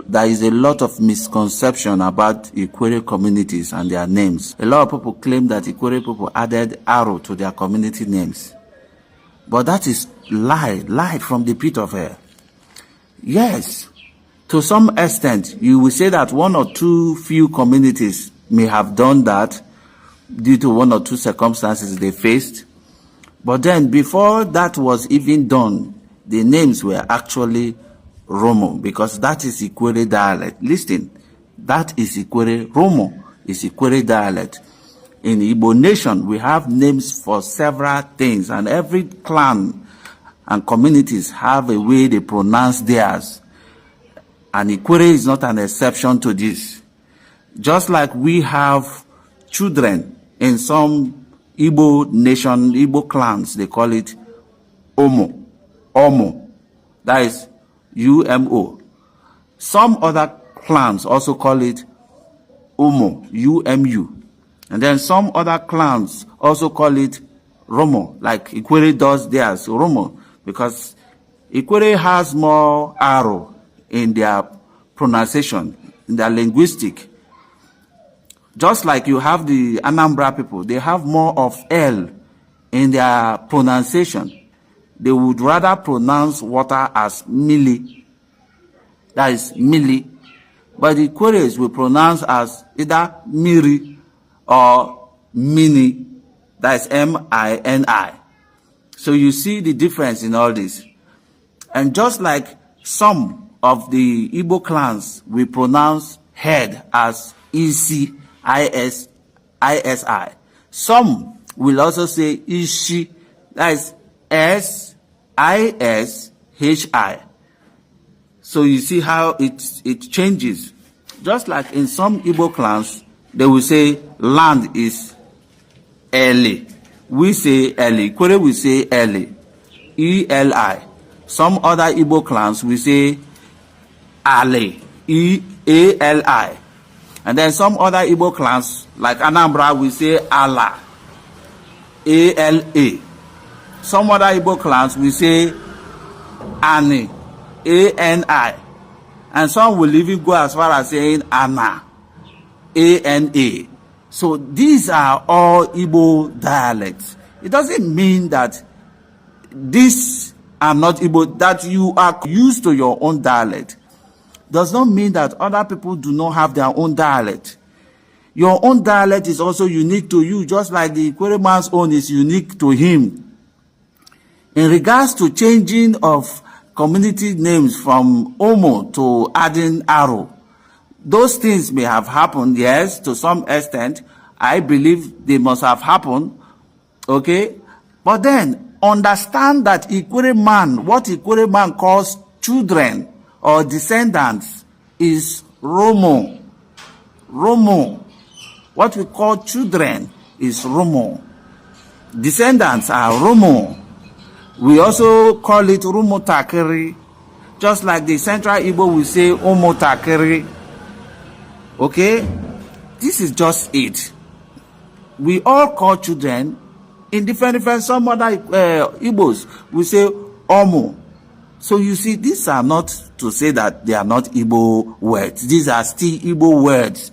There is a lot of misconception about Ikwerre communities and their names. A lot of people claim that Ikwerre people added arrow to their community names. But that is lie from the pit of hell. Yes, to some extent, you will say that one or two few communities may have done that due to one or two circumstances they faced. But then before that was even done, the names were actually Rumu, because that is Ikwerre dialect. Listen, that is Ikwerre. Rumu is Ikwerre dialect. In Igbo nation, we have names for several things, and every clan and communities have a way they pronounce theirs. And Ikwerre is not an exception to this. Just like we have children in some Igbo nation, Igbo clans, they call it Omo. That is UMO. Some other clans also call it Umo, UMU. And then some other clans also call it Rumu, like Ikwerre does theirs, Rumu, because Ikwerre has more arrow in their pronunciation, in their linguistic. Just like you have the Anambra people, they have more of L in their pronunciation. They would rather pronounce water as mili. That is mili. But the Ikwerres will pronounce as either miri or mini. That is M-I-N-I. So you see the difference in all this. And just like some of the Igbo clans will pronounce head as E-C, I-S-I. Some will also say Ishi, that is S-I-S-H-I. So you see how it changes. Just like in some Igbo clans, they will say land is Eli. We say Eli. Ikwerre will say Eli. E-L-I. Some other Igbo clans will say Ale. E-A-L-I. And then some other Igbo clans, like Anambra, will say Allah. A-L-A. Some other Igbo clans will say Ani. A-N-I. And some will even go as far as saying Ana. A-N-A. So these are all Igbo dialects. It doesn't mean that these are not Igbo, that you are used to your own dialect. Does not mean that other people do not have their own dialect. Your own dialect is also unique to you, just like the Ikwerre man's own is unique to him. In regards to changing of community names from Omo to adding Aro, those things may have happened, yes, to some extent. I believe they must have happened, okay? But then, understand that Ikwerre man, what Ikwerre man calls children or descendants is Rumu. Rumu. What we call children is Rumu. Descendants are Rumu. We also call it Rumu Takiri. Just like the Central Igbo will say Umu Takiri. Okay? This is just it. We all call children in different, some other Igbos will say Omu. So you see, these are not to say that they are not Igbo words. These are still Igbo words.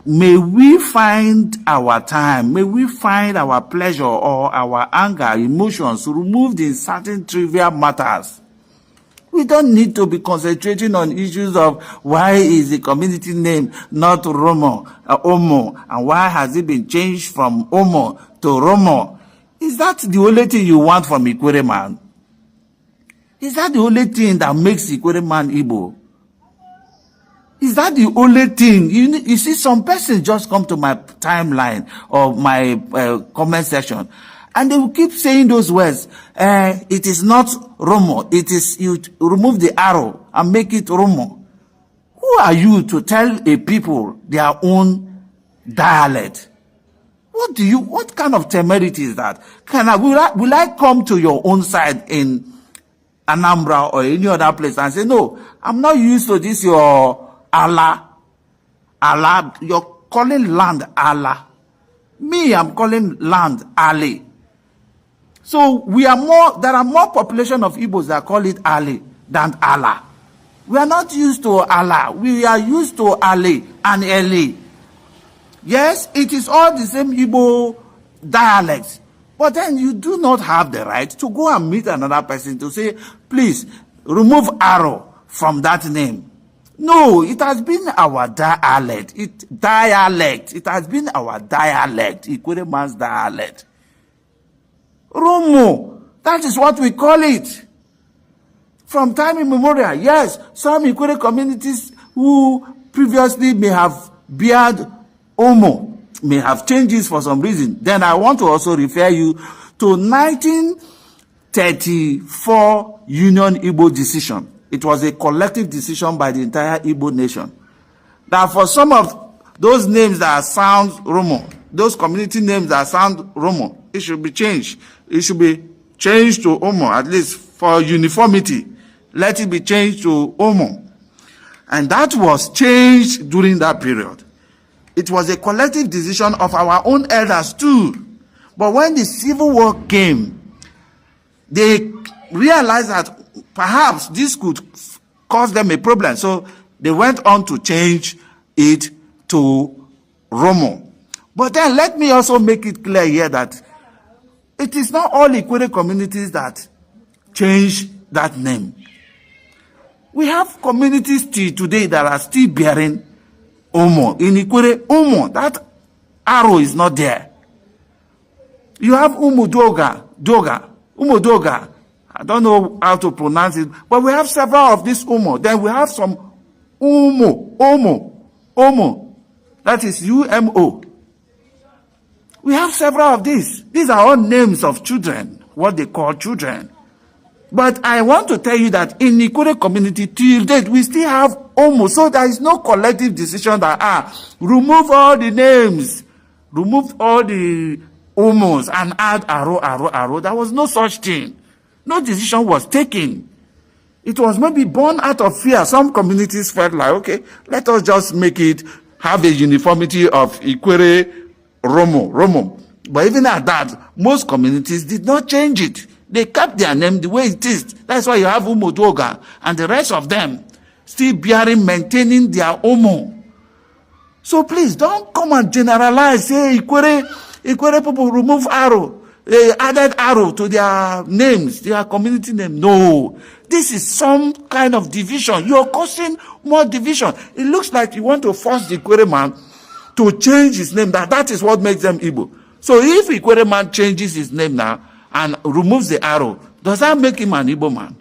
May we find our time, may we find our pleasure or our anger, emotions removed in certain trivial matters. We don't need to be concentrating on issues of why is the community name not Omo, and why has it been changed from Omo to Romo. Is that the only thing you want from Ikwerre man? Is that the only thing that makes Ikwerre man Igbo? Is that the only thing? You see, some persons just come to my timeline or my comment section, and they will keep saying those words. It is not Romo. It is, you remove the arrow and make it Romo. Who are you to tell a people their own dialect? What kind of temerity is that? Will I come to your own side in Anambra or any other place and say, no, I'm not used to this, your Allah, you're calling land Allah. Me, I'm calling land Ali. So there are more population of Igbos that call it Ali than Allah. We are not used to Allah. We are used to Ali and Eli. Yes, it is all the same Igbo dialects. But then you do not have the right to go and meet another person to say, please, remove arrow from that name. No, it has been our dialect. It has been our dialect. Ikwerre man's dialect. Rumu, that is what we call it. From time immemorial, yes, some Ikwerre communities who previously may have beard Omo may have changes for some reason. Then I want to also refer you to 1934 Union Igbo decision. It was a collective decision by the entire Igbo nation. Now, for some of those names that sound Rumu, those community names that sound Rumu, it should be changed. It should be changed to Omo, at least for uniformity. Let it be changed to Omo. And that was changed during that period. It was a collective decision of our own elders too. But when the Civil War came, they realized that perhaps this could cause them a problem. So they went on to change it to Rumu. But then let me also make it clear here that it is not all Ikwerre communities that change that name. We have communities till today that are still bearing Omo. In Ikwerre, Omo, that arrow is not there. You have Umudoga, Umudoga. I don't know how to pronounce it, but we have several of this Omo. Then we have some Omo. That is UMO. We have several of these. These are all names of children, what they call children. But I want to tell you that in Ikwerre community, till date, we still have Omo. So there is no collective decision that, remove all the names, remove all the Omos and add arrow. There was no such thing. No decision was taken. It was maybe born out of fear. Some communities felt like, okay, let us just make it have a uniformity of Ikwerre Rumu. But even at that, most communities did not change it. They kept their name the way it is. That's why you have Umudoga and the rest of them still maintaining their Omo. So please don't come and generalize. Say Ikwerre people remove arrow. They added arrow to their names, their community name. No, this is some kind of division. You're causing more division. It looks like you want to force the Ikwerre man to change his name. That is what makes them Igbo. So if Ikwerre man changes his name now and removes the arrow, does that make him an Igbo man?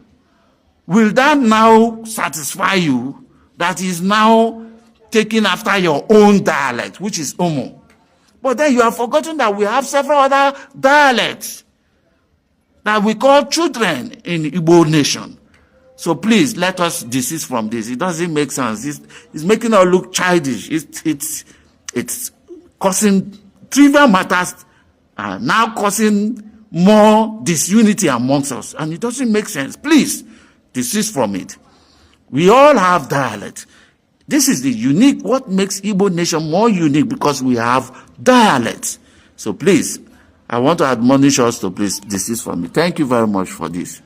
Will that now satisfy you that he is now taking after your own dialect, which is Omo? But then you have forgotten that we have several other dialects that we call children in Igbo nation. So please, let us desist from this. It doesn't make sense. It's making us look childish. It's causing trivial matters, now causing more disunity amongst us. And it doesn't make sense. Please, desist from it. We all have dialect. This is the unique, what makes Igbo nation more unique, because we have dialects. So please, I want to admonish us to please desist from it. Thank you very much for this.